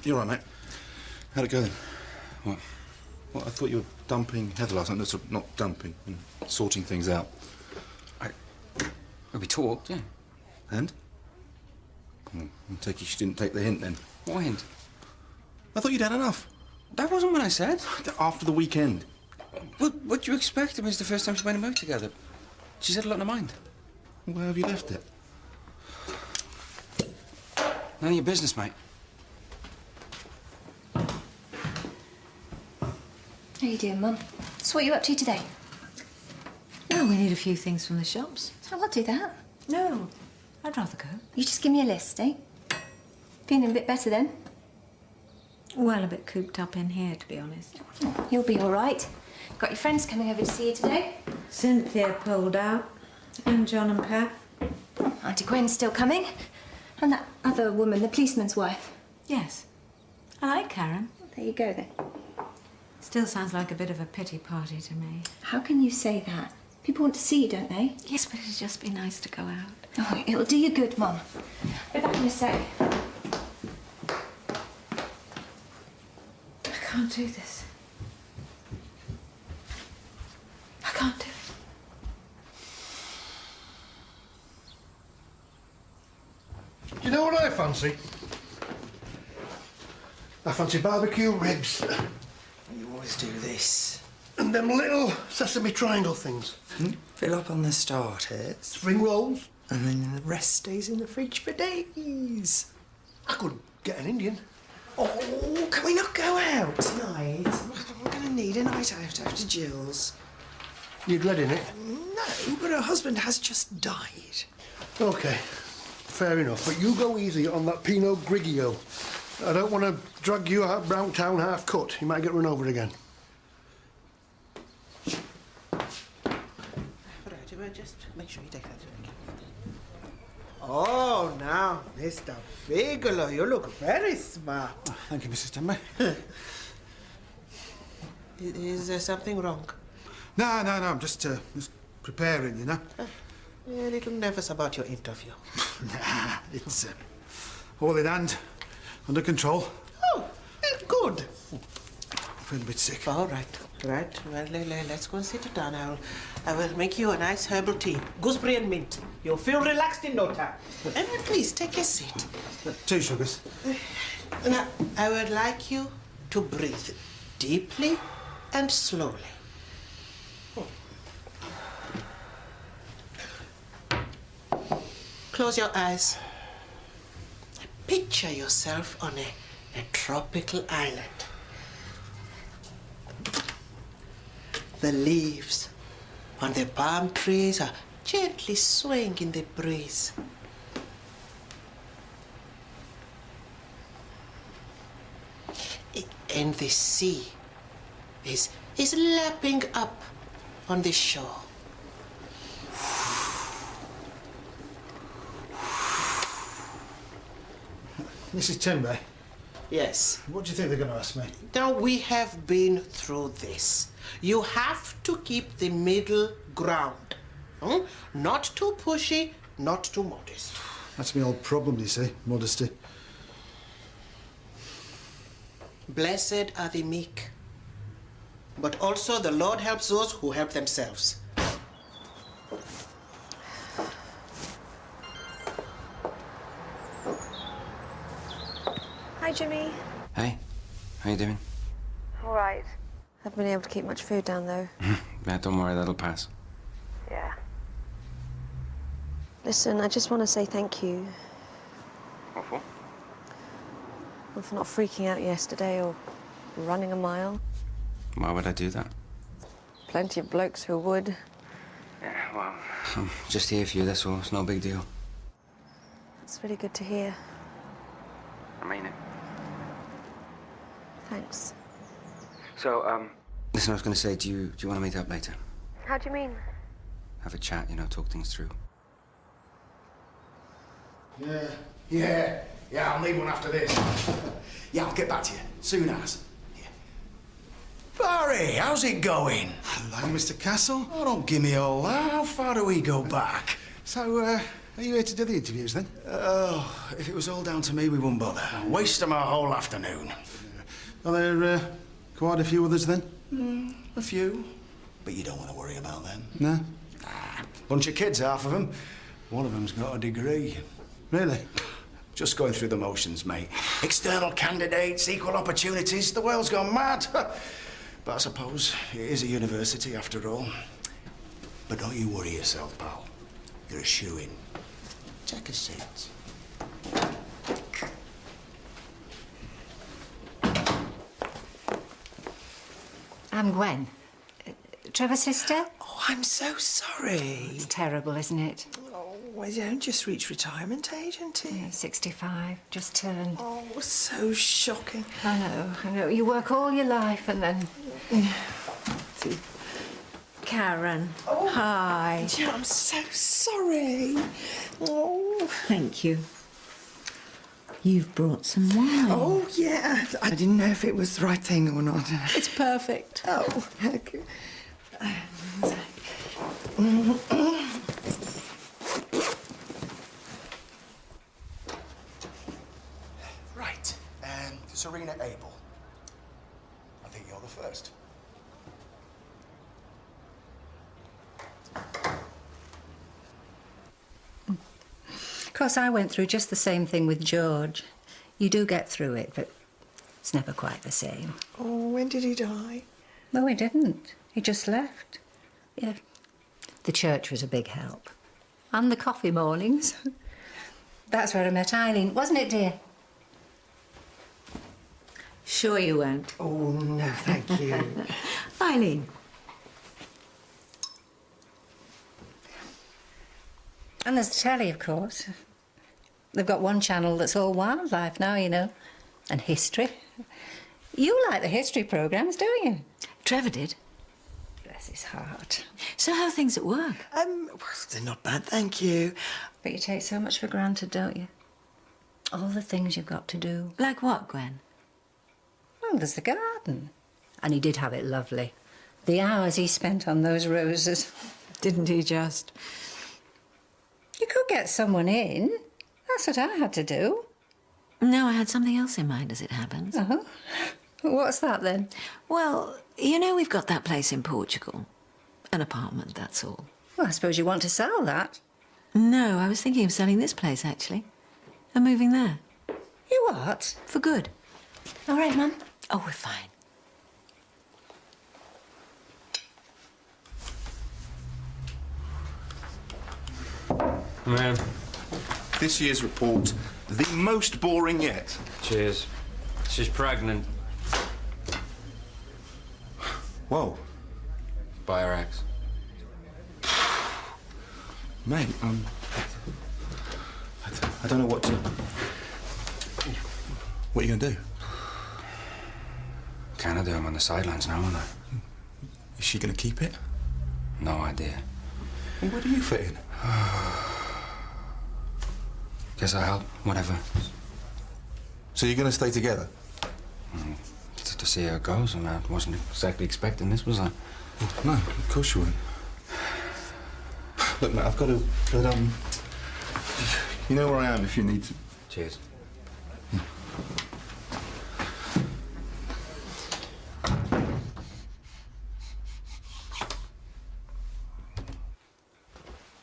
You're all right, mate. How'd it go then? What? Well, I thought you were dumping Heather last night. No, not dumping, sorting things out. We talked, yeah. And? I take it she didn't take the hint then. What hint? I thought you'd had enough. That wasn't what I said. After the weekend. What do you expect? It was the first time she went and moved together. She's had a lot on her mind. Where have you left it? None of your business, mate. How you doing, Mum? So what are you up to today? Oh, we need a few things from the shops. Oh, I'll do that. No, I'd rather go. You just give me a list, eh? Feeling a bit better then? Well, a bit cooped up in here, to be honest. Oh, you'll be all right. Got your friends coming over to see you today? Cynthia pulled out, and John and Pat. Auntie Gwen's still coming. And that other woman, the policeman's wife. Yes. I like Karen. There you go, then. Still sounds like a bit of a pity party to me. How can you say that? People want to see you, don't they? Yes, but it'd just be nice to go out. Oh, it'll do you good, Mum. Be back in a sec. I can't do this. I can't do it. Do you know what I fancy? I fancy barbecue ribs. You always do this. And them little sesame triangle things. Fill up on the starters, Spring rolls. and then the rest stays in the fridge for days. I could get an Indian. Oh, can we not go out tonight? I'm gonna need a night out after Jill's. You dreading it? No, but her husband has just died. OK, fair enough. But you go easy on that Pinot Grigio. I don't want to drag you out Brown Town half cut. You might get run over again. Right, just make sure you take that. Oh, now, Mr. Bigelow, you look very smart. Oh, thank you, Mrs. Tenby. Is there something wrong? No, I'm just preparing, you know. A little nervous about your interview. Nah, it's all in hand, under control. Oh, good. I feel a bit sick. All right. Right. Well, let's go and sit down. I will make you a nice herbal tea. Gooseberry and mint. You'll feel relaxed in no time. And please, take a seat. 2 sugars. Now, I would like you to breathe deeply and slowly. Close your eyes. Picture yourself on a tropical island. The leaves on the palm trees are gently swaying in the breeze. And the sea is lapping up on the shore. Mrs. Tenby, Yes. what do you think they're going to ask me? Now, we have been through this. You have to keep the middle ground. Not too pushy, not too modest. That's my old problem, you see, modesty. Blessed are the meek, but also the Lord helps those who help themselves. Hi, Jimmy. Hey, how you doing? All right. Haven't been able to keep much food down, though. Yeah, don't worry, that'll pass. Yeah. Listen, I just want to say thank you. What for? Well, for not freaking out yesterday or running a mile. Why would I do that? Plenty of blokes who would. Yeah, well, I'm just here for you, that's all. It's no big deal. It's really good to hear. I mean it. Thanks. So, listen, I was going to say, do you want to meet up later? How do you mean? Have a chat, you know, talk things through. Yeah, I'll need one after this. Yeah, I'll get back to you, soon as. Yeah. Barry, how's it going? Hello, Mr. Castle. Oh, don't give me all that. How far do we go back? So, are you here to do the interviews then? Oh, if it was all down to me, we wouldn't bother. Wasting our whole afternoon. Are there quite a few others then? A few. But you don't want to worry about them. No? Bunch of kids, half of them. One of them's got a degree. Really? Just going through the motions, mate. External candidates, equal opportunities. The world's gone mad. But I suppose it is a university after all. But don't you worry yourself, pal. You're a shoo-in. Take a seat. I'm Gwen. Trevor's sister? Oh, I'm so sorry. It's terrible, isn't it? Oh, well, you don't just reach retirement age, aren't you? Yeah, 65, just turned. Oh, so shocking. I know. You work all your life and then... Karen, hi. Yeah, I'm so sorry. Oh. Thank you. You've brought some wine. Oh, yeah. I didn't know if it was the right thing or not. It's perfect. Oh, okay. Right. Serena Abel. I think you're the first. Of course, I went through just the same thing with George. You do get through it, but it's never quite the same. Oh, when did he die? No, he didn't. He just left. Yeah. The church was a big help. And the coffee mornings. That's where I met Eileen, wasn't it, dear? Sure you won't. Oh, no, thank you. Eileen. And there's the telly, of course. They've got one channel that's all wildlife now, you know, and history. You like the history programmes, don't you? Trevor did. Bless his heart. So how are things at work? Well, they're not bad, thank you. But you take so much for granted, don't you? All the things you've got to do. Like what, Gwen? Well, there's the garden. And he did have it lovely. The hours he spent on those roses. Didn't he just? You could get someone in. That's what I had to do. No, I had something else in mind, as it happens. Uh-huh. What's that, then? Well, you know we've got that place in Portugal. An apartment, that's all. Well, I suppose you want to sell that. No, I was thinking of selling this place, actually. And moving there. You what? For good. All right, Mum. Oh, we're fine. Man. This year's report, the most boring yet. Cheers. She's pregnant. Whoa. By her ex. Mate, I don't know what to... What are you going to do? Canada, I'm on the sidelines now, aren't I? Is she going to keep it? No idea. Well, where do you fit in? Guess I help, whatever. So you're going to stay together? To see how it goes, and I wasn't exactly expecting this, was I? No, of course you weren't. Look, mate, I've got to... But, you know where I am if you need to... Cheers.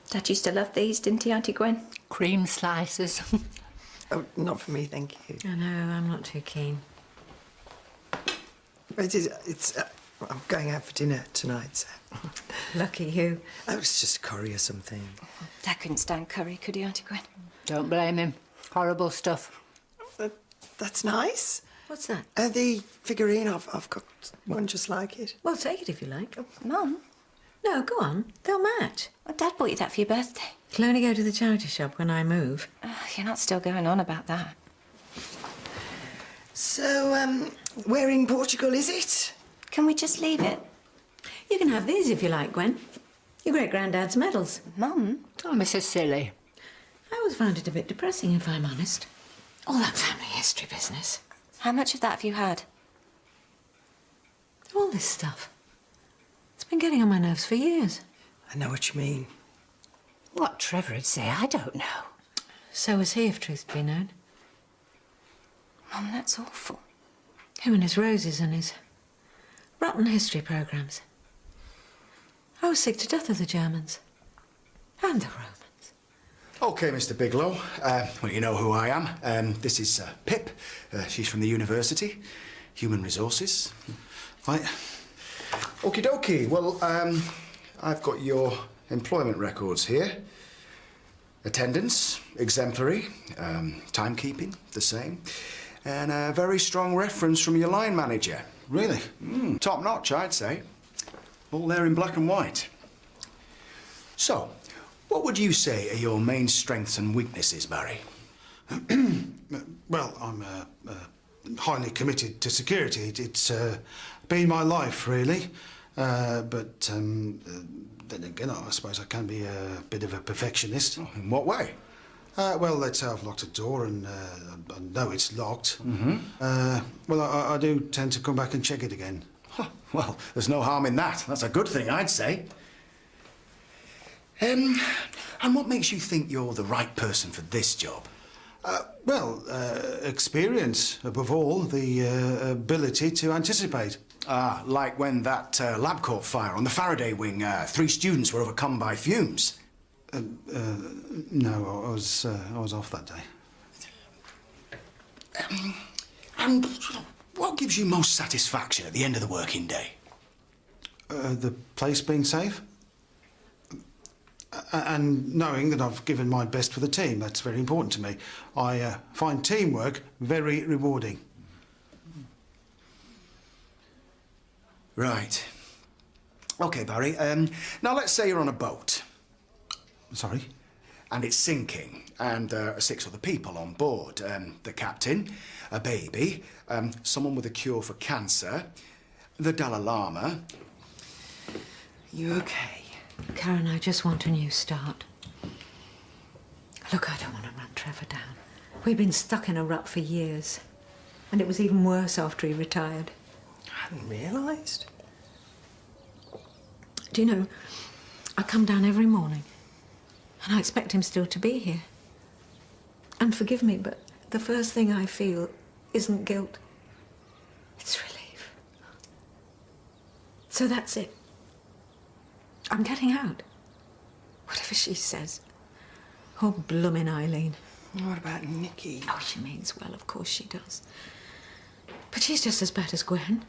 Dad used to love these, didn't he, Auntie Gwen? Cream slices. Oh, not for me, thank you. I know, I'm not too keen. I'm going out for dinner tonight, so... Lucky you. Oh, it's just curry or something. Dad couldn't stand curry, could he, Auntie Gwen? Don't blame him. Horrible stuff. That's nice. What's that? The figurine, I've got one just like it. Well, take it if you like. Mum, No, go on. They'll match. well, Dad bought you that for your birthday. He'll only go to the charity shop when I move. You're not still going on about that. So, where in Portugal is it? Can we just leave it? You can have these if you like, Gwen. Your great-granddad's medals. Mum? Oh, Mrs. Silly. I always found it a bit depressing, if I'm honest. All that family history business. How much of that have you had? All this stuff. It's been getting on my nerves for years. I know what you mean. What Trevor'd say, I don't know. So was he, if truth be known. Mum, that's awful. Him and his roses and his rotten history programmes. I was sick to death of the Germans. And the Romans. OK, Mr. Bigelow. Well, you know who I am. This is Pip. She's from the university. Human Resources. Right. Okie dokie. Well, I've got your employment records here. Attendance, exemplary. Timekeeping, the same. And a very strong reference from your line manager. Really? Top notch, I'd say. All there in black and white. So, what would you say are your main strengths and weaknesses, Barry? Well, I'm highly committed to security. It's been my life, really. But then again, I suppose I can be a bit of a perfectionist. Oh, in what way? Well, let's say I've locked a door and I know it's locked. Mm-hmm. Well, I do tend to come back and check it again. Huh, well, there's no harm in that. That's a good thing, I'd say. And what makes you think you're the right person for this job? Well, experience, above all, the ability to anticipate. Ah, like when that lab caught fire on the Faraday wing, 3 students were overcome by fumes. No, I was off that day. And what gives you most satisfaction at the end of the working day? The place being safe. And knowing that I've given my best for the team, that's very important to me. I find teamwork very rewarding. Right. OK, Barry. Now, let's say you're on a boat. Sorry? And it's sinking, and there are 6 other people on board. The captain, a baby, someone with a cure for cancer, the Dalai Lama. You okay? Karen, I just want a new start. Look, I don't want to run Trevor down. We've been stuck in a rut for years. And it was even worse after he retired. I hadn't realised. Do you know, I come down every morning and I expect him still to be here. And forgive me, but the first thing I feel isn't guilt. It's relief. So that's it. I'm getting out. Whatever she says. Oh, bloomin' Eileen. What about Nikki? Oh, she means well, of course she does. But she's just as bad as Gwen.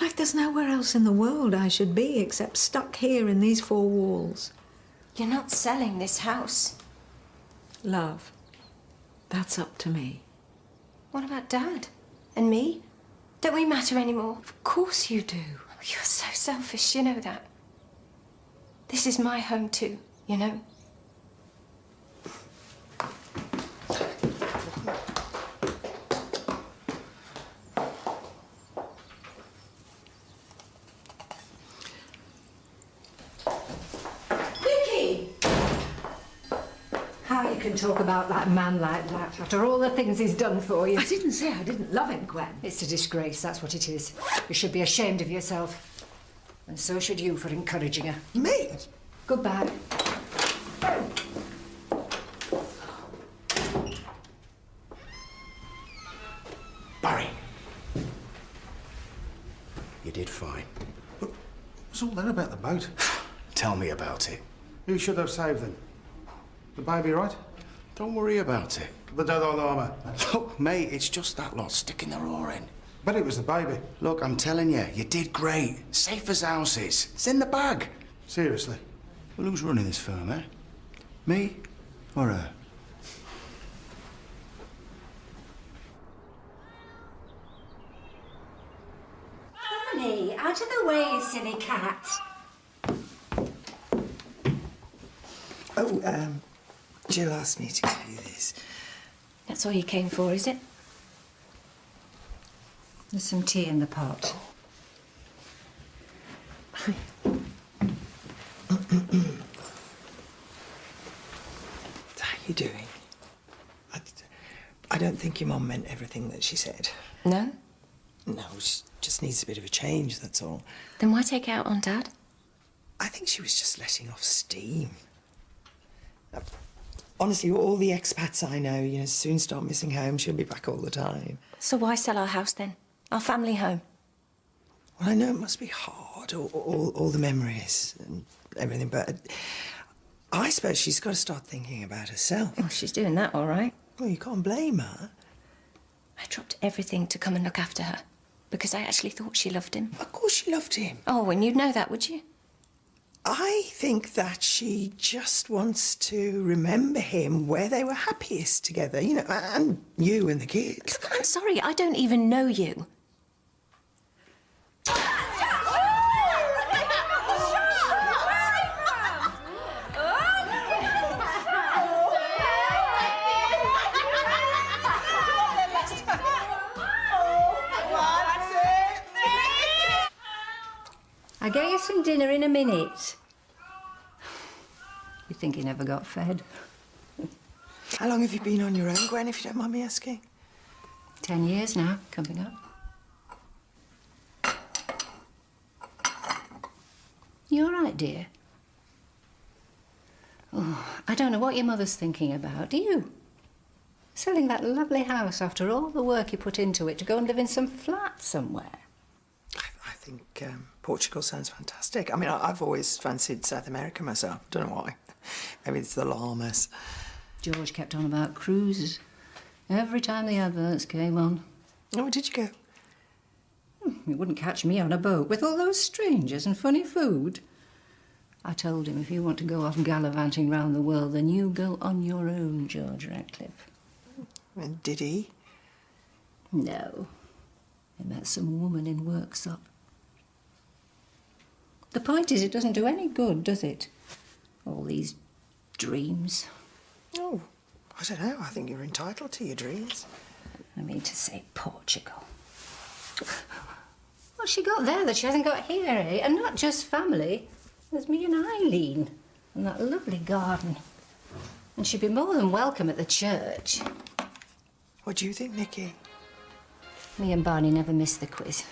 Like there's nowhere else in the world I should be except stuck here in these 4 walls. You're not selling this house. Love, that's up to me. What about Dad? And me? Don't we matter anymore? Of course you do. You're so selfish, you know that. This is my home too, you know? Vicky! How you can talk about that man like that after all the things he's done for you? I didn't say I didn't love him, Gwen. It's a disgrace, that's what it is. You should be ashamed of yourself. And so should you for encouraging her. Me? Goodbye. Barry. You did fine. What's all that about the boat? Tell me about it. Who should have saved them? The baby, right? Don't worry about it. The Dalai Lama. Look, mate, it's just that lot sticking their oar in. But it was the baby. Look, I'm telling you, you did great. Safe as houses. It's in the bag. Seriously. Well, who's running this firm, eh? Me or her? Honey, out of the way, silly cat. Oh, Jill asked me to give you this. That's all you came for, is it? There's some tea in the pot. How you doing? I don't think your mum meant everything that she said. No? No, she just needs a bit of a change, that's all. Then why take it out on Dad? I think she was just letting off steam. Honestly, all the expats I know, soon start missing home. She'll be back all the time. So why sell our house then? Our family home? Well, I know it must be hard, all the memories and everything, but I suppose she's got to start thinking about herself. Well, she's doing that all right. Well, you can't blame her. I dropped everything to come and look after her because I actually thought she loved him. Of course she loved him. Oh, and you'd know that, would you? I think that she just wants to remember him where they were happiest together, and you and the kids. Look, I'm sorry, I don't even know you. I'll get you some dinner in a minute. You think he never got fed? How long have you been on your own, Gwen, if you don't mind me asking? 10 years now, coming up. You all right, dear? Oh, I don't know what your mother's thinking about, do you? Selling that lovely house after all the work you put into it to go and live in some flat somewhere. I think Portugal sounds fantastic. I mean, I've always fancied South America myself. Don't know why. Maybe it's the llamas. George kept on about cruises. Every time the adverts came on. Oh, where did you go? You wouldn't catch me on a boat with all those strangers and funny food. I told him if you want to go off gallivanting round the world, then you go on your own, George Radcliffe. And did he? No. He met some woman in Worksop. The point is, it doesn't do any good, does it? All these dreams. Oh, I don't know. I think you're entitled to your dreams. I mean to say Portugal. What's she got there that she hasn't got here, eh? And not just family. There's me and Eileen and that lovely garden. And she'd be more than welcome at the church. What do you think, Nicky? Me and Barney never missed the quiz.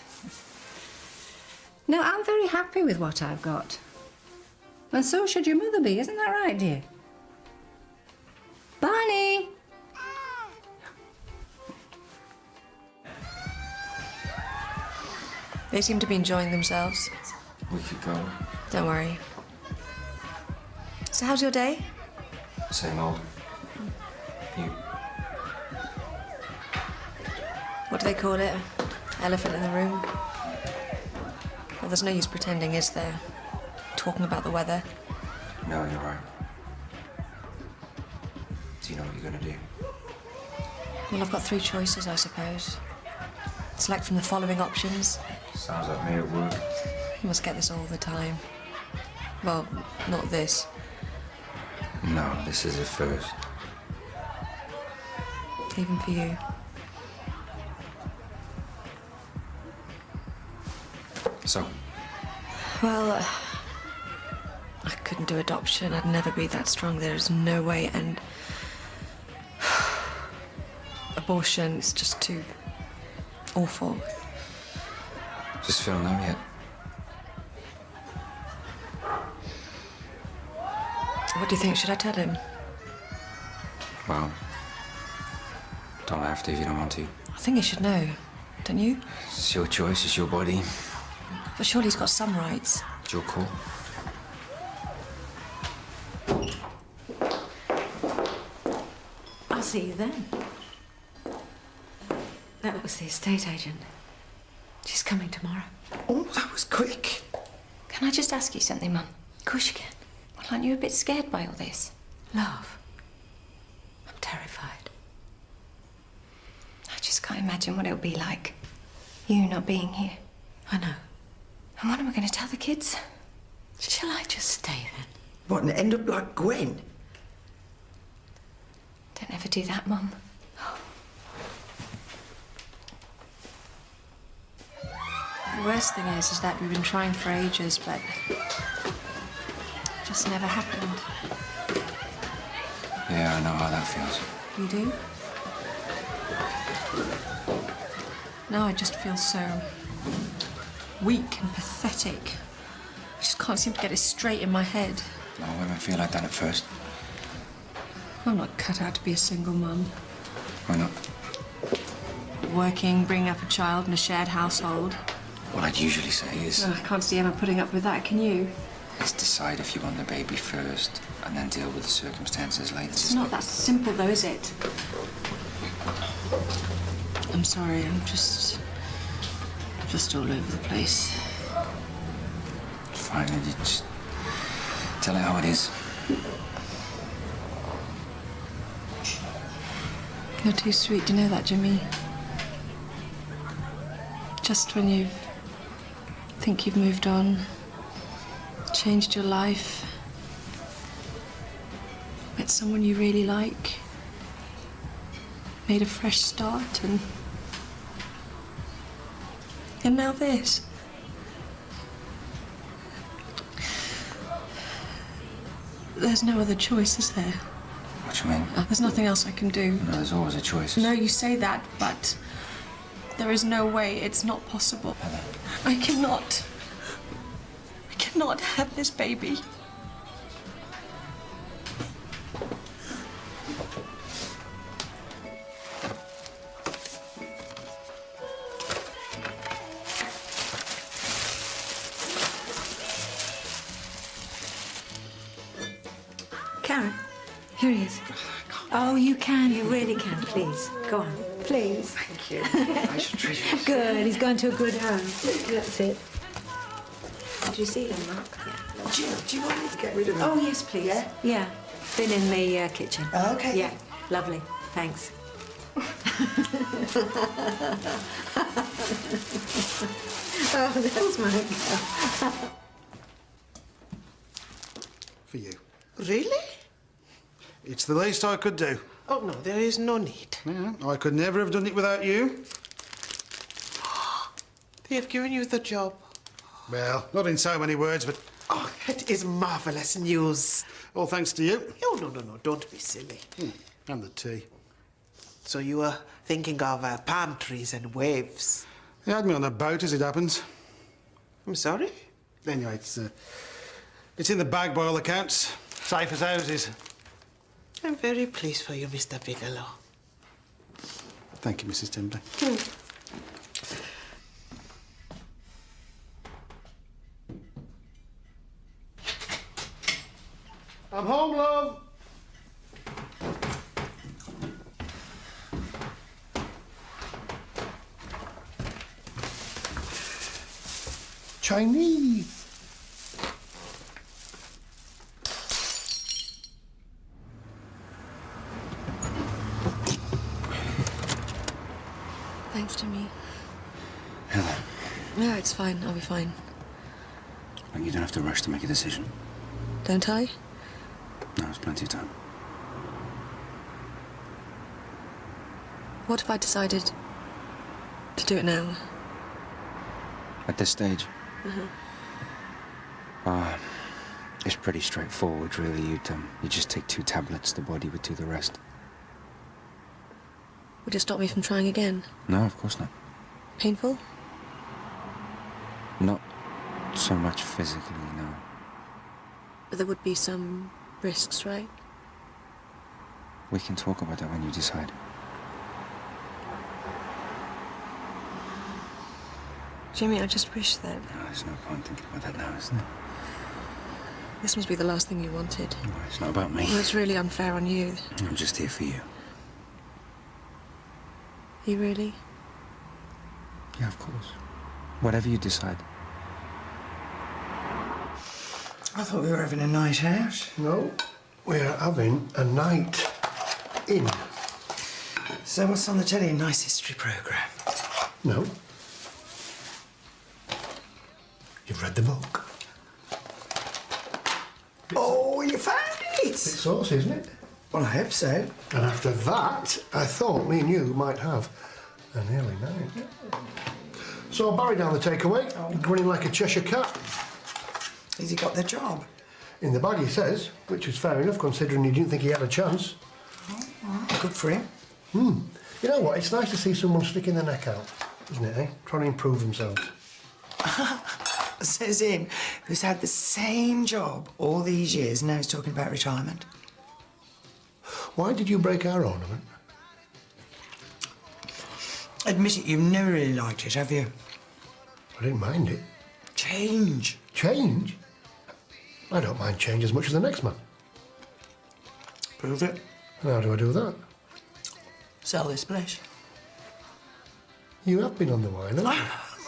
No, I'm very happy with what I've got. And so should your mother be, isn't that right, dear? Barney! They seem to be enjoying themselves. We could go. Don't worry. So how's your day? Same old. You. What do they call it? Elephant in the room? Well, there's no use pretending, is there? Talking about the weather. No, you're right. Do you know what you're gonna do? Well, I've got 3 choices, I suppose. Select from the following options. Sounds like me at work. You must get this all the time. Well, not this. No, this is a first. Even for you. So? Well, I couldn't do adoption. I'd never be that strong. There's no way. And abortion is just too awful. Just Phil know yet? What do you think? Should I tell him? Well, don't have to if you don't want to. I think he should know. Don't you? It's your choice, it's your body. But surely he's got some rights. It's your call. I'll see you then. That was the estate agent. She's coming tomorrow. Oh, that was quick. Can I just ask you something, Mum? Of course you can. Well, aren't you a bit scared by all this? Love. I'm terrified. I just can't imagine what it'll be like. You not being here. I know. And what am I going to tell the kids? Shall I just stay then? What, and end up like Gwen? Don't ever do that, Mum. The worst thing is that we've been trying for ages, but it just never happened. Yeah, I know how that feels. You do? Now I just feel so weak and pathetic. I just can't seem to get it straight in my head. A lot of women feel like that at first. I'm not cut out to be a single mum. Why not? Working, bringing up a child in a shared household. What I'd usually say is... I can't see Emma putting up with that, can you? is decide if you want the baby first and then deal with the circumstances later. It's not that simple, though, is it? I'm sorry, I'm just all over the place. It's fine, you just tell it how it is. You're too sweet to know that, Jimmy. Just when you think you've moved on, changed your life, met someone you really like, made a fresh start, and now this. There's no other choice, is there? What do you mean? There's nothing else I can do. No, there's always a choice. No, you say that, but there is no way. It's not possible. Heather. I cannot have this baby. Karen, here he is. Oh, you can. You really can. Please, go on. Please. Thank you. I should treat you. Good. He's going to a good home. That's it. Did you see him, Mark? Yeah. Do you want me to get rid of him? Oh, yes, please. Yeah? Been in the kitchen. Oh, okay. Yeah, lovely. Thanks. Oh, that's my girl. For you. Really? It's the least I could do. Oh, no, there is no need. Yeah, I could never have done it without you. They have given you the job. Well, not in so many words, but Oh, it is marvellous news. all thanks to you. Oh, no, don't be silly. And the tea. So you were thinking of palm trees and waves. They had me on a boat, as it happens. I'm sorry? Anyway, it's in the bag by all accounts. Safe as houses. I'm very pleased for you, Mr. Bigelow. Thank you, Mrs. Timberley. I'm home, love. Chinese. Thanks, Jimmy. Heather, No, it's fine. I'll be fine. you don't have to rush to make a decision. Don't I? No, there's plenty of time. What if I decided to do it now? At this stage? It's pretty straightforward, really. You'd just take 2 tablets, the body would do the rest. Would it stop me from trying again? No, of course not. Painful? Not so much physically, no. But there would be some risks, right? We can talk about that when you decide. Jimmy, I just wish that No, there's no point thinking about that now, is there? this must be the last thing you wanted. No, it's not about me. Well, it's really unfair on you. I'm just here for you. You really? Yeah, of course. Whatever you decide. I thought we were having a night out. No, we're having a night in. So what's on the telly? A nice history programme? No. You've read the book. Oh, you found it! Bit saucy, isn't it? Well, I hope so. And after that, I thought me and you might have an early night. So Barry down the takeaway, grinning like a Cheshire cat. Has he got the job? In the bag, he says, which is fair enough considering he didn't think he had a chance. Good for him. You know what? It's nice to see someone sticking their neck out, isn't it, eh? Trying to improve themselves. Says him, who's had the same job all these years, and now he's talking about retirement. Why did you break our ornament? Admit it, you've never really liked it, have you? I didn't mind it. Change. Change? I don't mind change as much as the next man. Prove it. And how do I do that? Sell this place. You have been on the wine, haven't I you?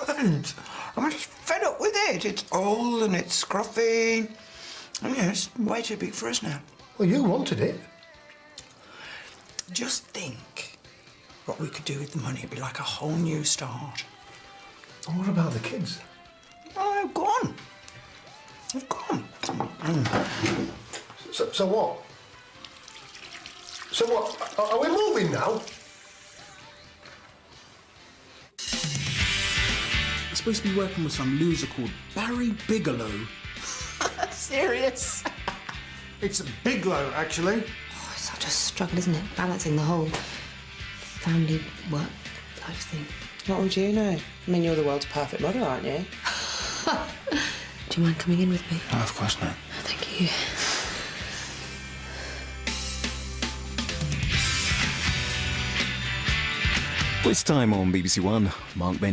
haven't. I'm just fed up with it. It's old and it's scruffy. And yeah, it's way too big for us now. Well, you wanted it. Just think what we could do with the money. It'd be like a whole new start. And what about the kids? Oh, they've gone. They've gone. So what? So what? Are we moving now? I'm supposed to be working with some loser called Barry Bigelow. Serious? It's Bigelow, actually. Oh, it's such a struggle, isn't it? Balancing the whole family work life thing. What would you know? I mean, you're the world's perfect mother, aren't you? Do you mind coming in with me? No, of course not. Thank you. This time on BBC One, Mark Benton.